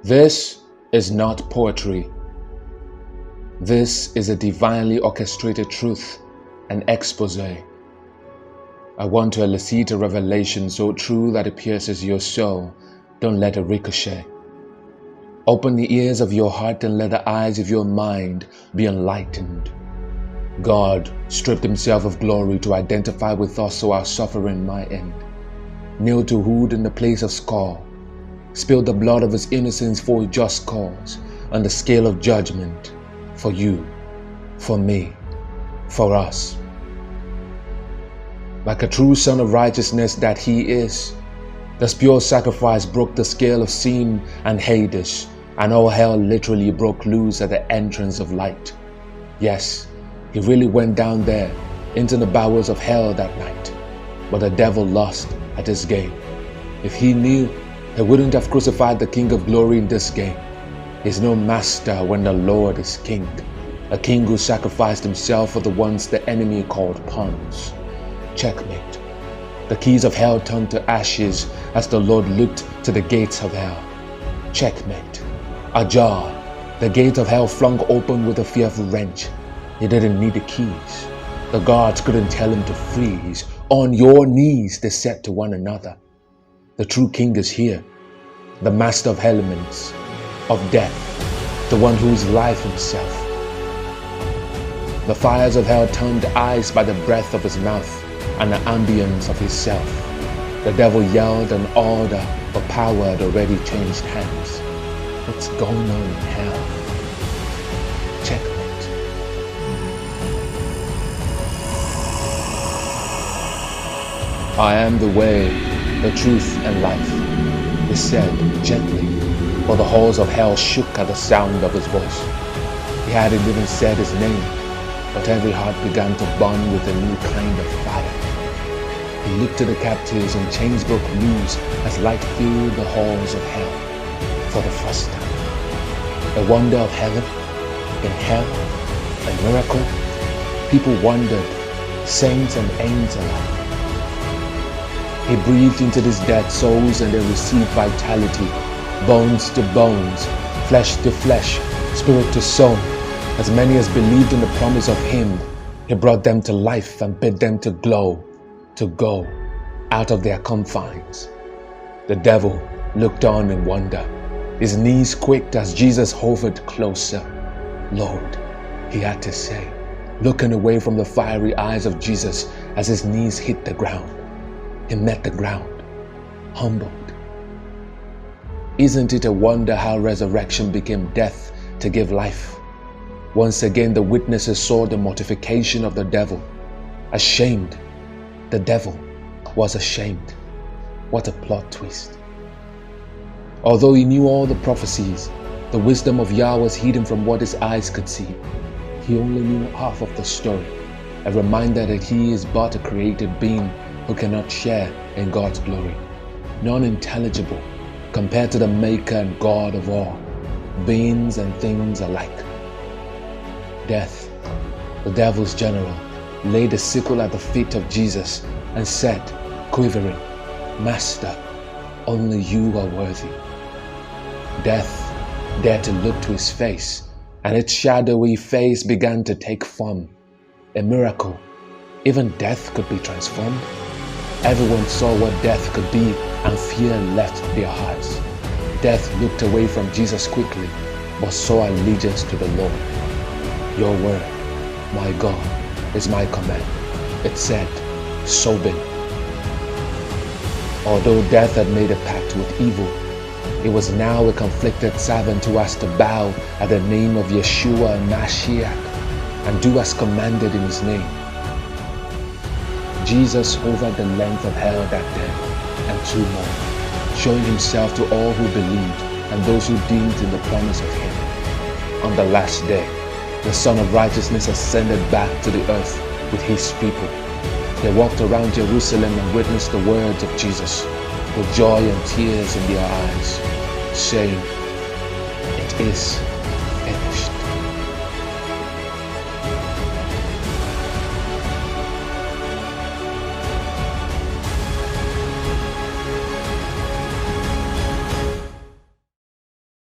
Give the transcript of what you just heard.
This is not poetry. This is a divinely orchestrated truth, an expose. I want to elicit a revelation so true that it pierces your soul. Don't let it ricochet. Open the ears of your heart and let the eyes of your mind be enlightened. God stripped himself of glory to identify with us so our suffering might end. Nailed to wood in the place of skull. Spilled the blood of his innocence for a just cause, on the scale of judgment, for you, for me, for us. Like a true son of righteousness that he is, this pure sacrifice broke the scale of sin and Hades, and all hell literally broke loose at the entrance of light. Yes, he really went down there into the bowels of hell that night, but the devil lost at his game. If he knew, he wouldn't have crucified the King of Glory in this game. He's no master when the Lord is king, a king who sacrificed himself for the ones the enemy called pawns. Checkmate. The keys of hell turned to ashes as the Lord looked to the gates of hell. Checkmate. Ajar. The gate of hell flung open with a fearful wrench. He didn't need the keys. The guards couldn't tell him to freeze. On your knees, they said to one another. The true king is here, the master of elements, of death, the one who is life himself. The fires of hell turned to ice by the breath of his mouth and the ambience of his self. The devil yelled and all the power had already changed hands. What's going on in hell? Checkmate. I am the way, the truth and life, he said gently, for the halls of hell shook at the sound of his voice. He hadn't even said his name, but every heart began to burn with a new kind of fire. He looked to the captives and chains broke loose as light filled the halls of hell for the first time. A wonder of heaven, in hell, a miracle. People wondered, saints and angels alike. He breathed into these dead souls and they received vitality, bones to bones, flesh to flesh, spirit to soul. As many as believed in the promise of him, he brought them to life and bid them to glow, to go out of their confines. The devil looked on in wonder. His knees quaked as Jesus hovered closer. Lord, he had to say, looking away from the fiery eyes of Jesus as his knees hit the ground. He met the ground, humbled. Isn't it a wonder how resurrection became death to give life? Once again, the witnesses saw the mortification of the devil. Ashamed. The devil was ashamed. What a plot twist. Although he knew all the prophecies, the wisdom of Yah was hidden from what his eyes could see. He only knew half of the story, a reminder that he is but a created being who cannot share in God's glory, non-intelligible compared to the maker and God of all, beings and things alike. Death, the devil's general, laid a sickle at the feet of Jesus and said, quivering, Master, only you are worthy. Death dared to look to his face, and its shadowy face began to take form. A miracle. Even death could be transformed. Everyone saw what death could be, and fear left their hearts. Death looked away from Jesus quickly, but saw allegiance to the Lord. Your word, my God, is my command. It said, so be. Although death had made a pact with evil, it was now a conflicted servant who has to bow at the name of Yeshua and Mashiach and do as commanded in his name. Jesus hovered the length of hell that day and 2 more, showing himself to all who believed and those who deemed in the promise of him. On the last day, the Son of Righteousness ascended back to the earth with his people. They walked around Jerusalem and witnessed the words of Jesus with joy and tears in their eyes, saying, "It is finished."